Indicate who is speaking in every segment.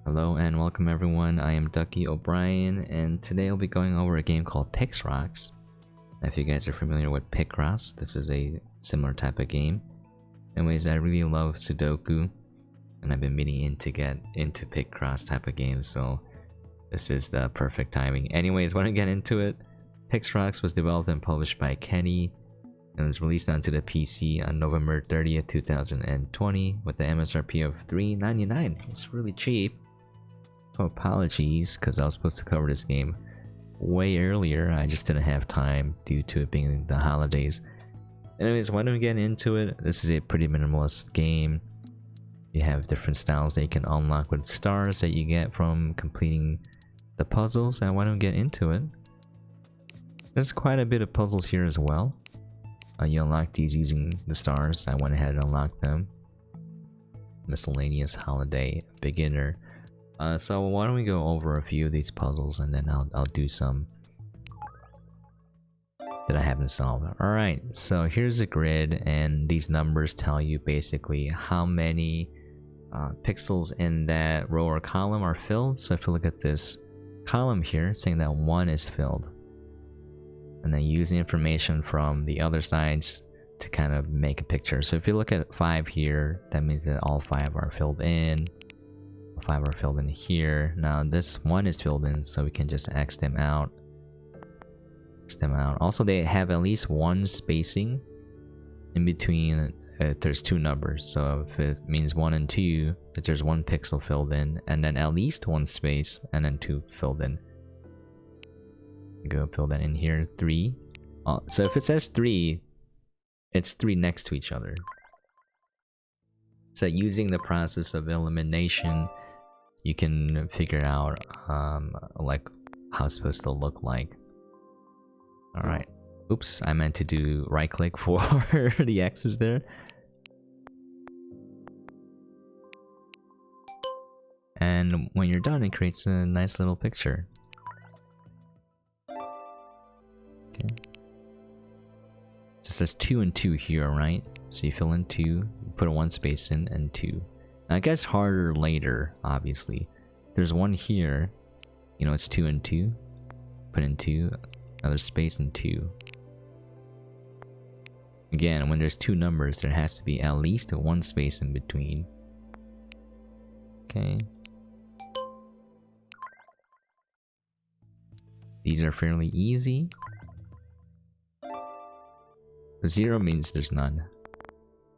Speaker 1: Hello and welcome everyone, I am duckyobrien and today I'll be going over a game called Pix Rocks. If you guys are familiar with Picross, this is a similar type of game. Anyways, I really love Sudoku and I've been meaning to get into Picross type of games, so this is the perfect timing. Anyways, when I get into it, Pix Rocks was developed and published by Kenney and was released onto the PC on November 30th, 2020 with the MSRP of $3.99. It's really cheap. So apologies, because I was supposed to cover this game way earlier. I just didn't have time due to it being the holidays. Anyways, why don't we get into it? This is a pretty minimalist game. You have different styles that you can unlock with stars that you get from completing the puzzles, and why don't we get into it? There's quite a bit of puzzles here as well. You unlock these using the stars. I went ahead and unlocked them. Miscellaneous, holiday, beginner. So why don't we go over a few of these puzzles and then I'll do some that I haven't solved. Alright, so here's a grid and these numbers tell you basically how many pixels in that row or column are filled. So if you look at this column here, it's saying that 1 is filled. And then use the information from the other sides to kind of make a picture. So if you look at 5 here, that means that all 5 are filled in. 5 are filled in here. Now this 1 is filled in, so we can just X them out. X them out. Also, they have at least one spacing in between if there's 2 numbers. So if it means 1 and 2, that there's 1 pixel filled in, and then at least 1 space, and then 2 filled in. Go fill that in here. 3. So if it says 3, it's 3 next to each other. So using the process of elimination, you can figure out like how it's supposed to look like. All right. Oops, I meant to do right click for the X's there. And when you're done, it creates a nice little picture. Okay. It says 2 and 2 here, right? So you fill in 2, you put a 1 space in, and 2. Now it gets harder later, obviously. There's 1 here, you know, it's 2 and 2. Put in 2, another space and 2. Again, when there's 2 numbers, there has to be at least 1 space in between. Okay. These are fairly easy. 0 means there's none.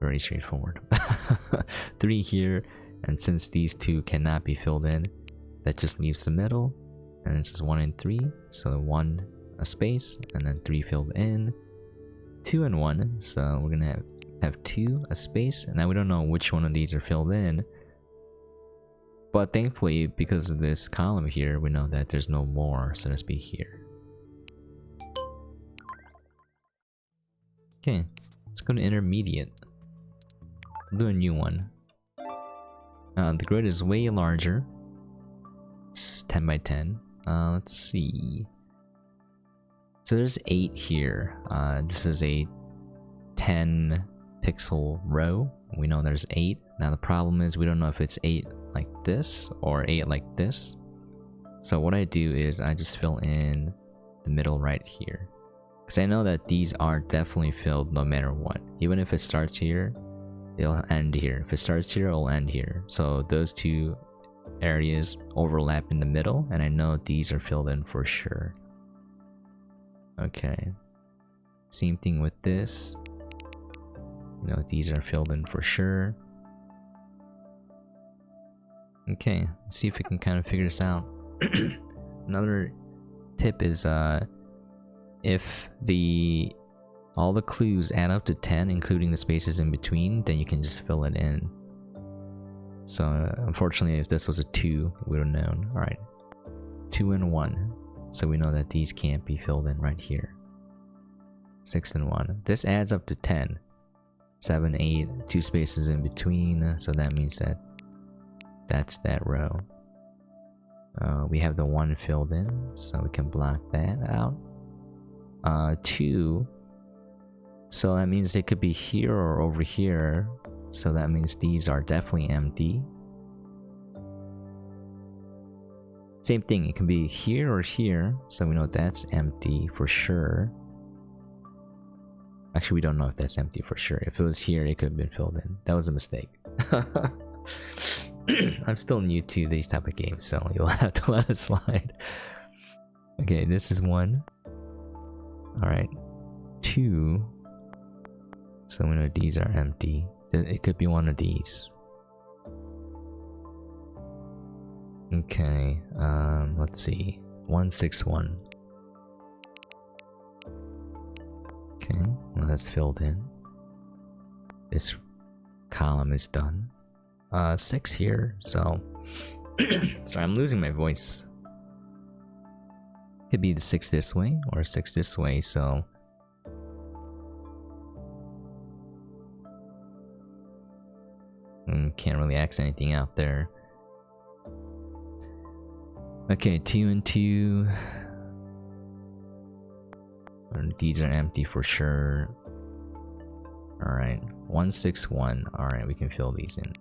Speaker 1: Very straightforward. 3 here, and since these 2 cannot be filled in, that just leaves the middle. And this is 1 and 3, so 1 a space, and then 3 filled in. 2 and 1, so we're gonna have 2 a space, and now we don't know which one of these are filled in. But thankfully, because of this column here, we know that there's no more, so let's be here. Okay, let's go to intermediate. We'll do a new one. The grid is way larger. It's 10 by 10. Let's see. So there's 8 here. This is a 10 pixel row. We know there's 8. Now the problem is we don't know if it's 8 like this or 8 like this. So what I do is I just fill in the middle right here. Because I know that these are definitely filled no matter what. Even if it starts here, it'll end here. If it starts here, it'll end here. So those 2 areas overlap in the middle, and I know these are filled in for sure. Okay. Same thing with this. You know, these are filled in for sure. Okay, let's see if we can kind of figure this out. Another tip is if all the clues add up to 10, including the spaces in between, then you can just fill it in. So unfortunately, if this was a 2, we would have known. Alright, 2 and 1. So we know that these can't be filled in right here. 6 and 1. This adds up to 10. 7, 8, 2 spaces in between, so that means that that's that row. We have the 1 filled in, so we can block that out. 2, so that means it could be here or over here, so that means these are definitely empty. Same thing, it can be here or here, so we know that's empty for sure. Actually, we don't know if that's empty for sure. If it was here, it could have been filled in. That was a mistake. I'm still new to these type of games, so you'll have to let it slide. Okay, this is 1. Alright. 2. So we know these are empty. It could be one of these. Okay, let's see. 161. Okay, well that's filled in. This column is done. 6 here, so sorry, I'm losing my voice. Could be the 6 this way or 6 this way, so can't really X anything out there. Okay, 2 and 2. These are empty for sure. Alright, 161. Alright, we can fill these in.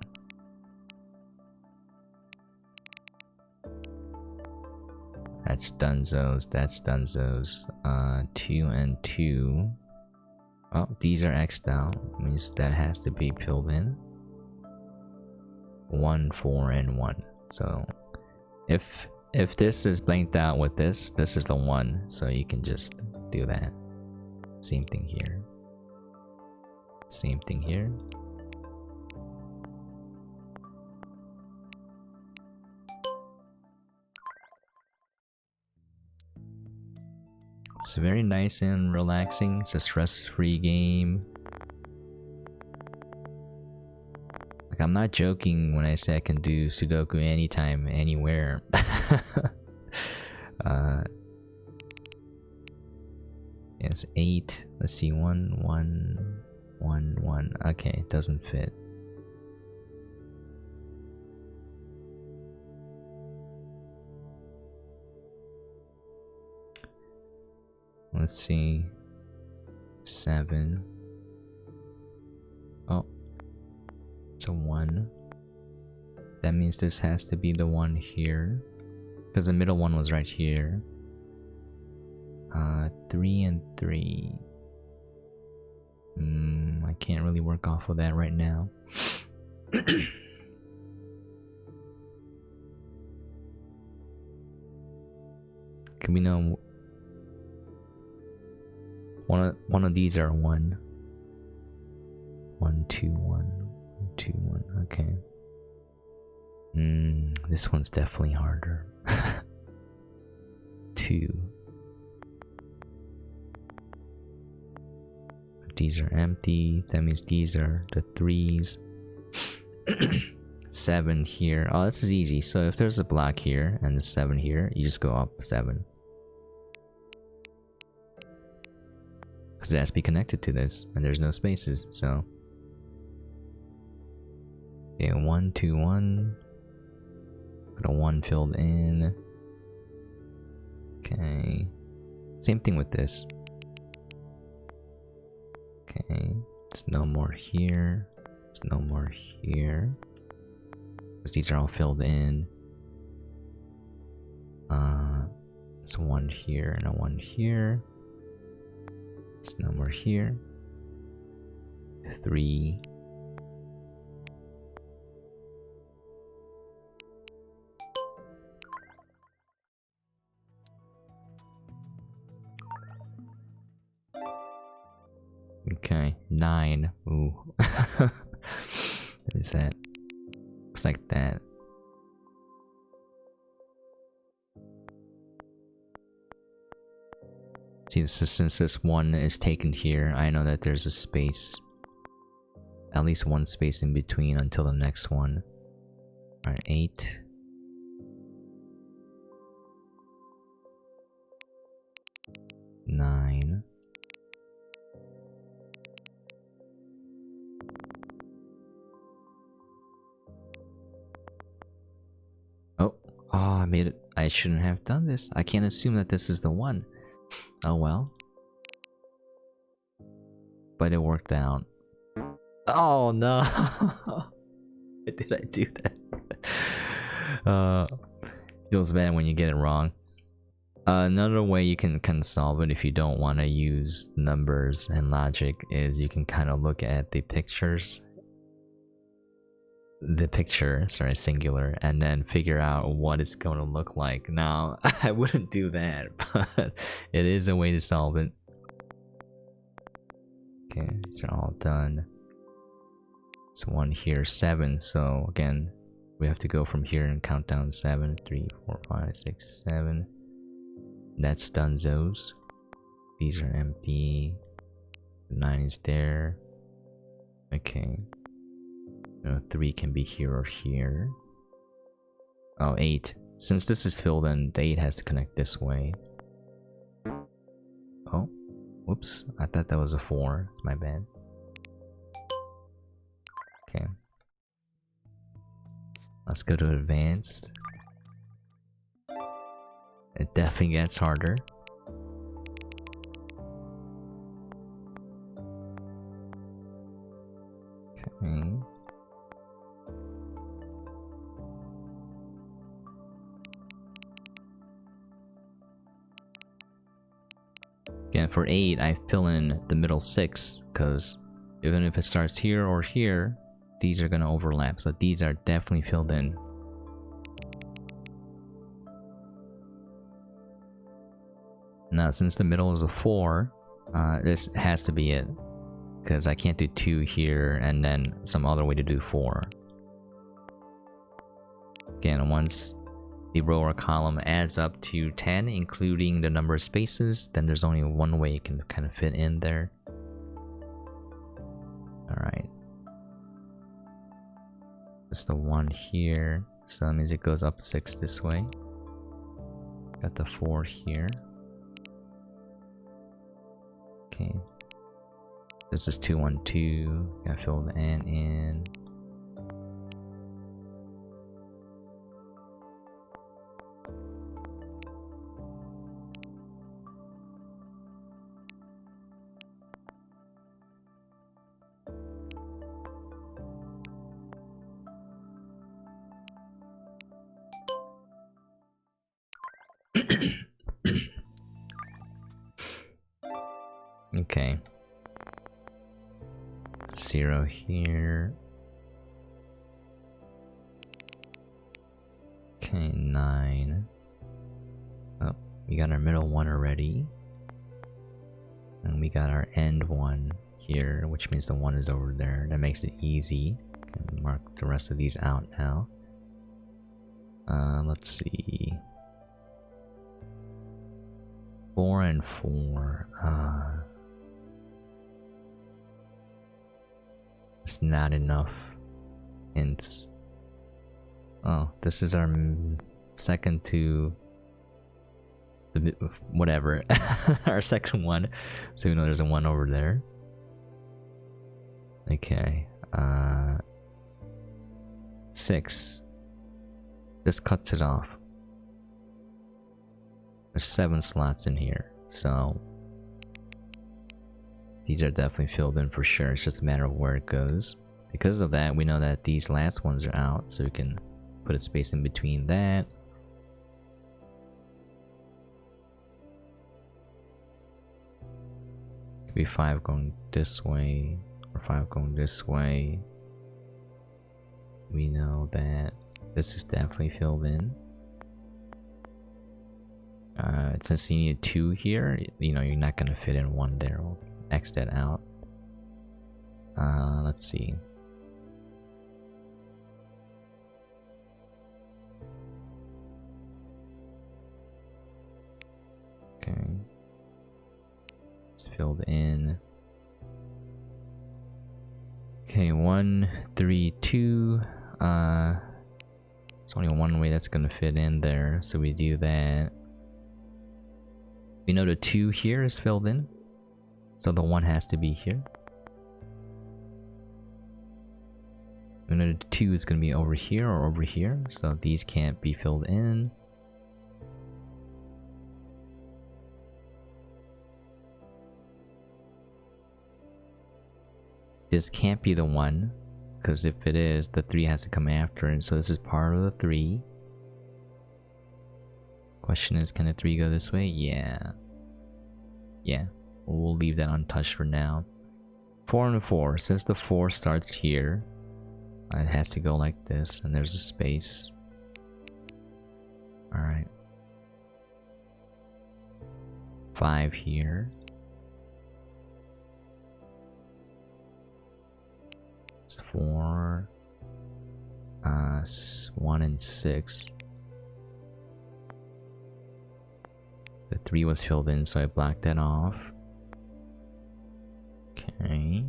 Speaker 1: That's Dunzos, that's Dunzos. 2 and 2. Oh, these are X'd out. Means that has to be filled in. 1, 4, and 1. So if this is blanked out with this is the 1. So you can just do that. Same thing here. Same thing here. It's very nice and relaxing. It's a stress-free game. Like, I'm not joking when I say I can do Sudoku anytime, anywhere. It's 8. Let's see, 1, 1, 1, 1. Okay, it doesn't fit. Let's see. 7. Oh. It's a 1. That means this has to be the one here. Because the middle one was right here. 3 and 3. I can't really work off of that right now. Can we know one of these are 1. 1, 2, 1, 1, 2, 1. Okay. This one's definitely harder. 2. These are empty. That means these are the 3s. 7 here. Oh, this is easy. So if there's a block here and a 7 here, you just go up 7. Because it has to be connected to this, and there's no spaces, so. Okay, 1, 2, 1. Got a 1 filled in. Okay. Same thing with this. Okay. There's no more here. There's no more here. Because these are all filled in. There's 1 here and a 1 here. There's no more here. 3. Okay, 9. Ooh. What is that? Looks like that. See, since this 1 is taken here, I know that there's a space. At least 1 space in between until the next one. Alright, 8. Nine. Oh, I made it. I shouldn't have done this. I can't assume that this is the one. Oh well. But it worked out. Oh no! Why did I do that? Feels bad when you get it wrong. Another way you can kind of solve it if you don't want to use numbers and logic is you can kind of look at the pictures. The picture, sorry, singular, and then figure out what it's going to look like. Now, I wouldn't do that, but it is a way to solve it. Okay, these are all done. It's 1 here, 7. So again, we have to go from here and count down 7, 3, 4, 5, 6, 7. That's done those. These are empty. 9 is there. Okay. 3 can be here or here. Oh, 8. Since this is filled in, the 8 has to connect this way. Oh, whoops. I thought that was a 4. It's my bad. Okay. Let's go to advanced. It definitely gets harder. Okay. Again, for 8, I fill in the middle 6, because even if it starts here or here, these are gonna overlap, so these are definitely filled in. Now, since the middle is a 4, this has to be it, because I can't do 2 here and then some other way to do 4. Again, once the row or column adds up to 10, including the number of spaces, then there's only one way you can kind of fit in there. Alright. It's the 1 here, so that means it goes up 6 this way. Got the 4 here. Okay. This is 2, 1, 2. Gotta fill the N in. Okay. 0 here. Okay, 9. Oh, we got our middle one already. And we got our end one here, which means the 1 is over there. That makes it easy. Can mark the rest of these out now. Let's see. 4 and 4. It's not enough hints. Oh, this is our second to the whatever. Our second one. So we know there's a 1 over there. Okay. 6. This cuts it off. There's 7 slots in here, so these are definitely filled in for sure. It's just a matter of where it goes. Because of that, we know that these last ones are out, so we can put a space in between that. Could be 5 going this way, or 5 going this way. We know that this is definitely filled in. Since you need 2 here, you know, you're not gonna fit in 1 there. We'll X that out. Let's see. Okay. It's filled in. Okay, 1, 3, 2. There's only one way that's gonna fit in there, so we do that. We know the 2 here is filled in, so the 1 has to be here. We know the 2 is going to be over here or over here, so these can't be filled in. This can't be the 1, because if it is, the 3 has to come after it, so this is part of the 3. Question is, can a 3 go this way? Yeah. Yeah. We'll leave that untouched for now. 4 and 4. Since the 4 starts here, it has to go like this, and there's a space. Alright. 5 here. It's 4. 1 and 6. The 3 was filled in, so I blocked that off. Okay.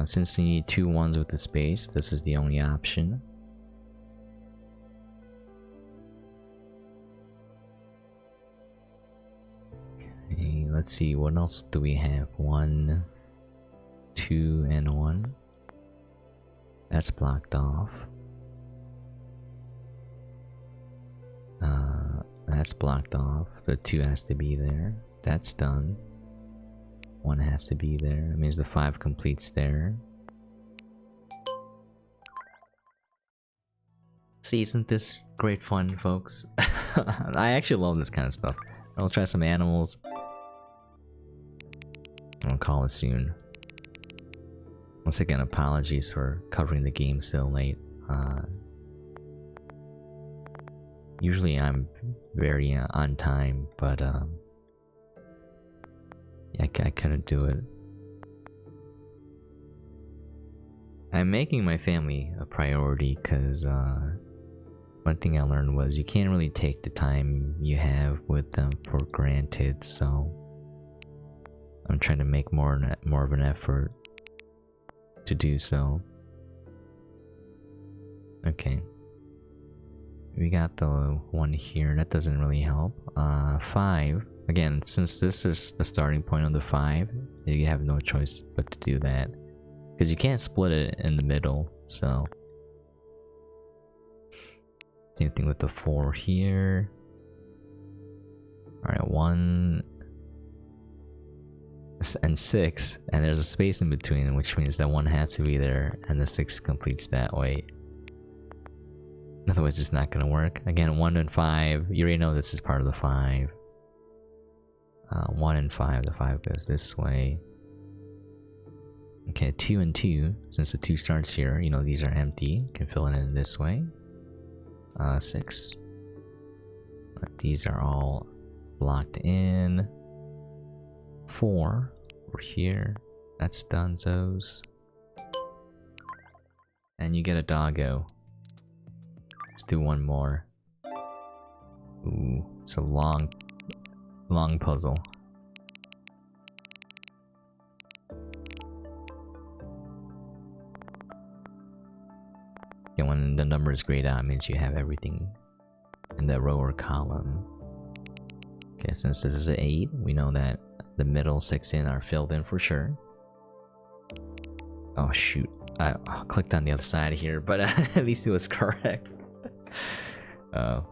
Speaker 1: Since you need 2 1s with the space, this is the only option. Okay, let's see, what else do we have? 1, 2, and 1. That's blocked off. That's blocked off. The 2 has to be there. That's done. 1 has to be there. That means the 5 completes there. See, isn't this great fun, folks? I actually love this kind of stuff. I'll try some animals. I'll call it soon. Once again, apologies for covering the game so late. Usually I'm very on time, but yeah, I couldn't do it. I'm making my family a priority because one thing I learned was you can't really take the time you have with them for granted, so I'm trying to make more of an effort to do so. Okay. We got the 1 here, that doesn't really help. 5. Again, since this is the starting point of the 5, you have no choice but to do that. Because you can't split it in the middle, so. Same thing with the 4 here. Alright, 1 and 6, and there's a space in between, which means that 1 has to be there, and the 6 completes that way. Otherwise it's not gonna work. Again, 1 and 5, you already know this is part of the 5. 1 and 5, the 5 goes this way. Okay, 2 and 2, since the 2 starts here, you know these are empty, you can fill it in this way. 6. These are all blocked in. 4 over here, that's Dunzos. And you get a doggo. Let's do 1 more. Ooh, it's a long puzzle. And when the number is grayed out, it means you have everything in the row or column. Okay, since this is an 8, we know that the middle 6 in are filled in for sure. Oh shoot, I clicked on the other side here, but at least it was correct. Oh.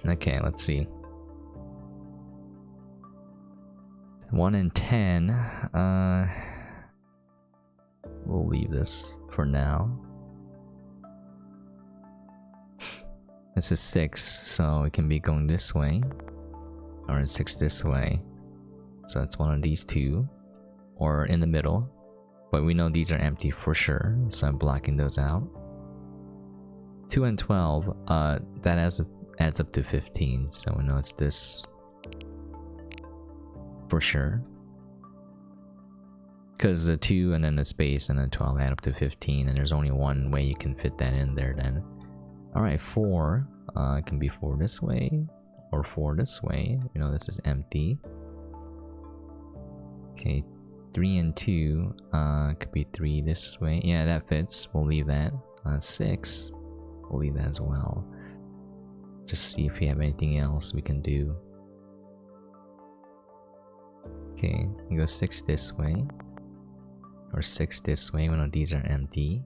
Speaker 1: Okay, let's see. 1 and 10. We'll leave this for now. This is 6, so it can be going this way, or 6 this way. So it's one of these 2, or in the middle. But we know these are empty for sure, so I'm blocking those out. 2 and 12, that adds up to 15, so we know it's this for sure. Because the 2 and then the space and then 12 add up to 15, and there's only one way you can fit that in there then. Alright, 4, it can be 4 this way, or 4 this way. You know this is empty. Okay, 3 and 2, could be 3 this way. Yeah, that fits, we'll leave that. 6. We'll leave that as well. Just see if we have anything else we can do. Okay, you go 6 this way. Or 6 this way, when these are empty.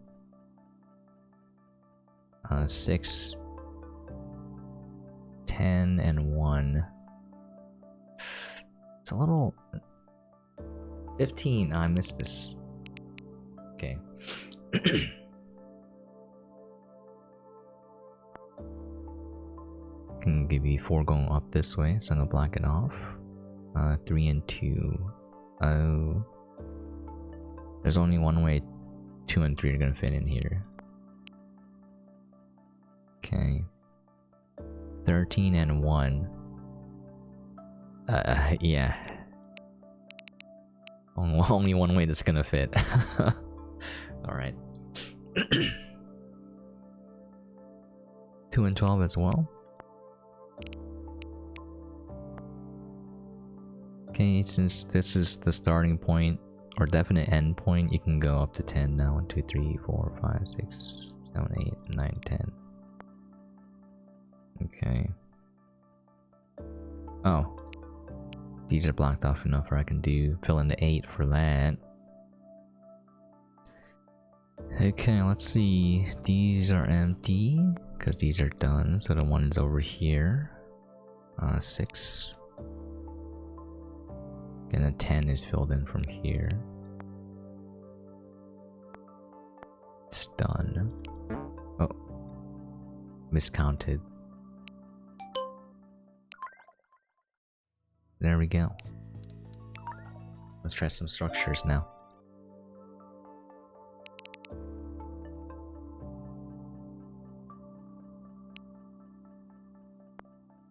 Speaker 1: 6, 10, and 1. It's a little... 15, I missed this. Okay. can give you 4 going up this way, so I'm gonna block it off. 3 and 2. Oh. There's only one way 2 and 3 are gonna fit in here. Okay. 13 and 1. Yeah. Only one way that's gonna fit. Alright. 2 and 12 as well. Okay, since this is the starting point, or definite end point, you can go up to 10 now. 1, 2, 3, 4, 5, 6, 7, 8, 9, 10. Okay. Oh. These are blocked off enough where I can fill in the 8 for that. Okay, let's see. These are empty, because these are done, so the one is over here. 6. And a 10 is filled in from here. It's done. Oh. Miscounted. There we go. Let's try some structures now.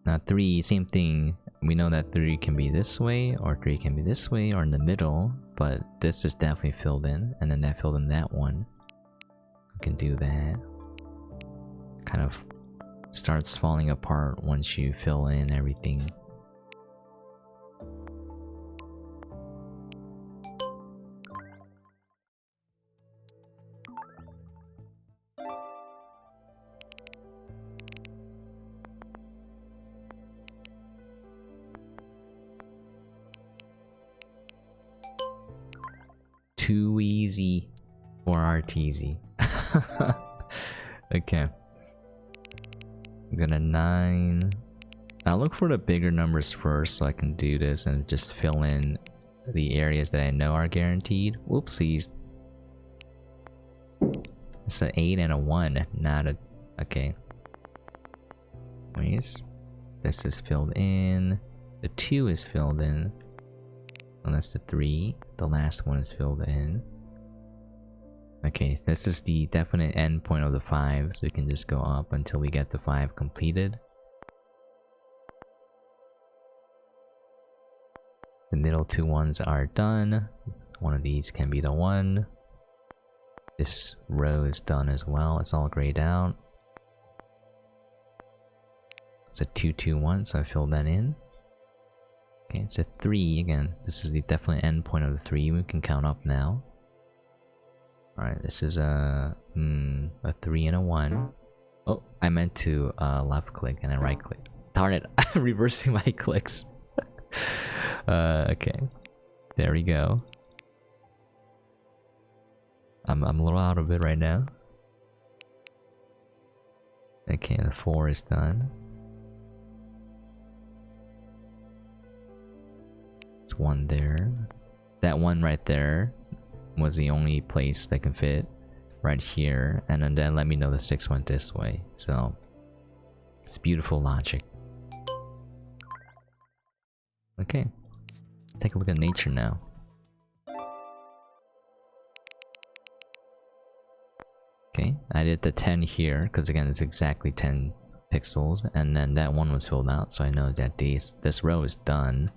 Speaker 1: Now 3, same thing. We know that 3 can be this way, or 3 can be this way, or in the middle, but this is definitely filled in, and then that filled in that one. We can do that. Kind of starts falling apart once you fill in everything. Too easy for RTZ. Okay. I'm gonna 9. I'll look for the bigger numbers first so I can do this and just fill in the areas that I know are guaranteed. Whoopsies. It's an 8 and a 1, not a... Okay. Anyways, this is filled in. The 2 is filled in. And that's the 3. The last one is filled in. Okay, this is the definite end point of the 5, so we can just go up until we get the 5 completed. The middle 2 ones are done. One of these can be the 1. This row is done as well. It's all grayed out. It's a 2, 2, 1, so I filled that in. Okay, it's a 3 again. This is the definite end point of the 3. We can count up now. Alright, this is a 3 and a 1. Oh, I meant to left click and then right click. Darn it, I'm reversing my clicks. Okay, there we go. I'm a little out of it right now. Okay, the 4 is done. It's 1 there. That 1 right there was the only place that can fit right here, and then let me know the 6 went this way. So it's beautiful logic. Okay, let's take a look at nature now. Okay, I did the 10 here because again it's exactly 10 pixels, and then that 1 was filled out, so I know that this row is done.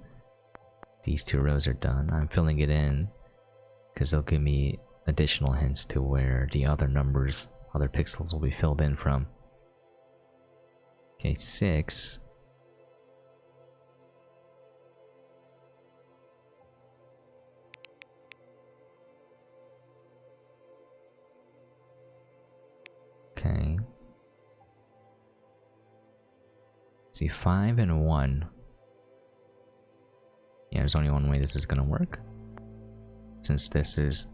Speaker 1: These 2 rows are done. I'm filling it in because they'll give me additional hints to where the other numbers, other pixels will be filled in from. Okay, 6. Okay. See, 5 and 1. Yeah, there's only one way this is gonna work. Since this is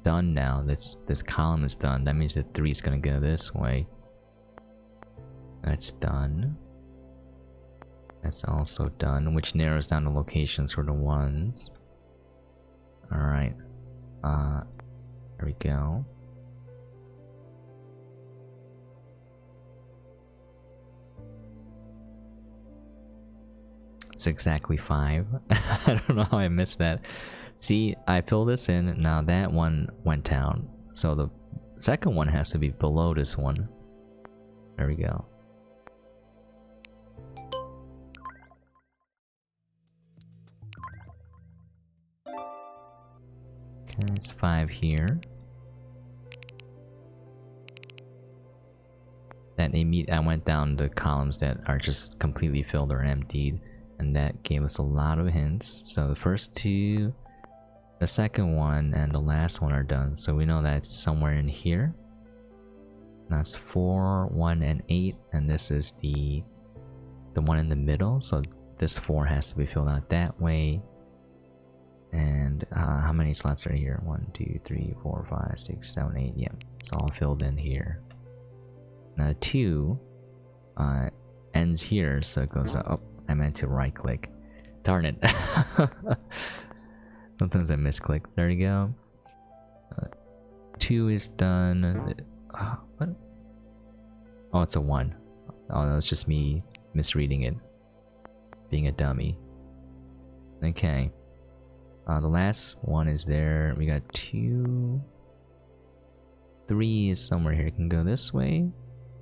Speaker 1: done now, this column is done, that means that 3 is gonna go this way. That's done. That's also done, which narrows down the locations for the 1s. Alright. There we go. It's exactly 5. I don't know how I missed that. See, I filled this in, now that one went down. So the second one has to be below this one. There we go. Okay, it's 5 here. That I went down the columns that are just completely filled or emptied, and that gave us a lot of hints. So the first 2, the second one, and the last one are done. So we know that's somewhere in here. That's 4, 1, and 8, and this is the one in the middle. So this 4 has to be filled out that way. And how many slots are here? 1, 2, 3, 4, 5, 6, 7, 8. Yeah, it's all filled in here. Now the 2 ends here, so it goes up. Oh, I meant to right click. Darn it. Sometimes I misclick. There you go. 2 is done. What? Oh, it's a 1. Oh, that was just me misreading it. Being a dummy. Okay. The last one is there. We got 2. 3 is somewhere here. It can go this way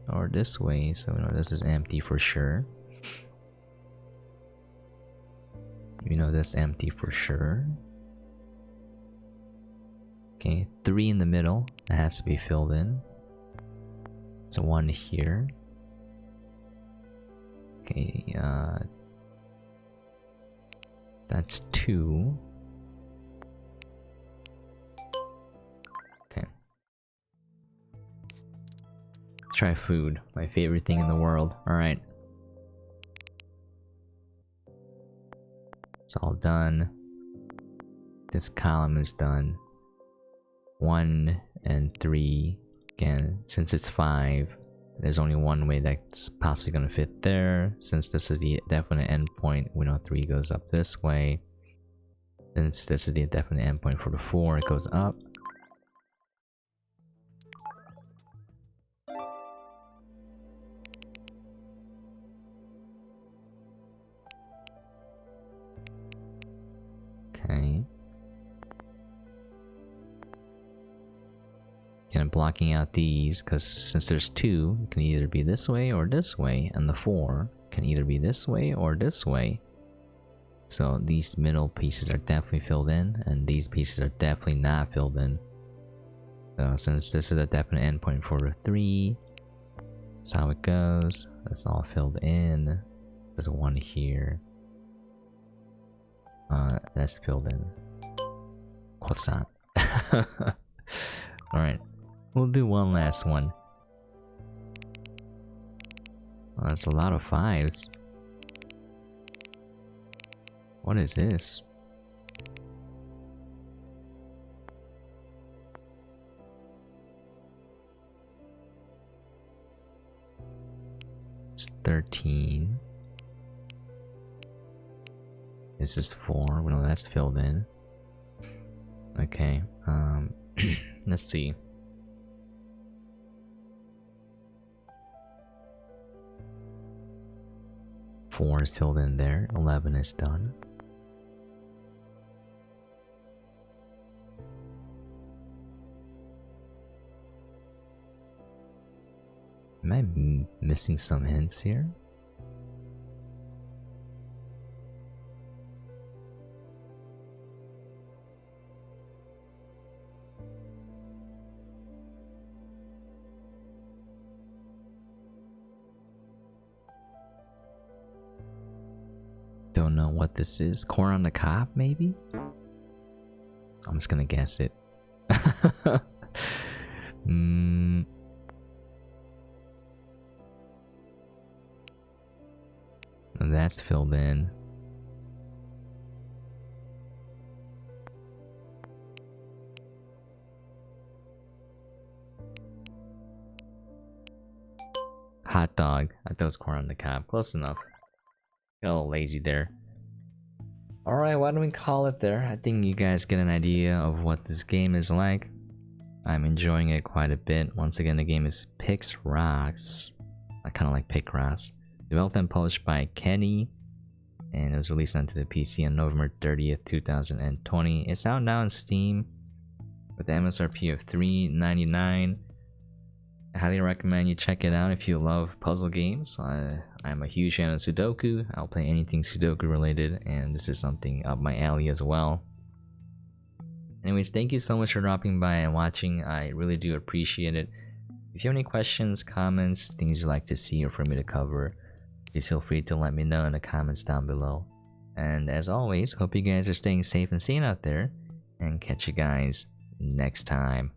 Speaker 1: or this way. So we know this is empty for sure. We know this empty for sure. Okay, 3 in the middle. That has to be filled in. So 1 here. Okay, that's 2. Okay. Let's try food. My favorite thing in the world. Alright. It's all done. This column is done. 1 and 3. Again, since it's 5, there's only one way that's possibly going to fit there. Since this is the definite endpoint, we know 3 goes up this way. Since this is the definite endpoint for the 4, it goes up. Okay. Again, blocking out these, because since there's 2, it can either be this way or this way, and the 4 can either be this way or this way. So these middle pieces are definitely filled in, and these pieces are definitely not filled in. So since this is a definite endpoint for the 3, that's how it goes. That's all filled in. There's 1 here. That's filled in. Croissant. Alright. We'll do one last one. Oh, that's a lot of 5s. What is this? It's 13. This is 4. Well, that's filled in. Okay. Let's see. 4 is filled in there. 11 is done. Am I missing some hints here? Don't know what this is. Corn on the cob, maybe? I'm just gonna guess it. That's filled in. Hot dog. I thought it was corn on the cob. Close enough. Got a little lazy there. Alright, why don't we call it there? I think you guys get an idea of what this game is like. I'm enjoying it quite a bit. Once again, the game is Pix Rocks. I kind of like Picross. Developed and published by Kenney. and it was released onto the PC on November 30th, 2020. It's out now on Steam with the MSRP of $3.99. I highly recommend you check it out if you love puzzle games. I'm a huge fan of Sudoku. I'll play anything Sudoku related, and this is something up my alley as well. Anyways, thank you so much for dropping by and watching. I really do appreciate it. If you have any questions, comments, things you'd like to see or for me to cover, please feel free to let me know in the comments down below. And as always, hope you guys are staying safe and sane out there, and catch you guys next time.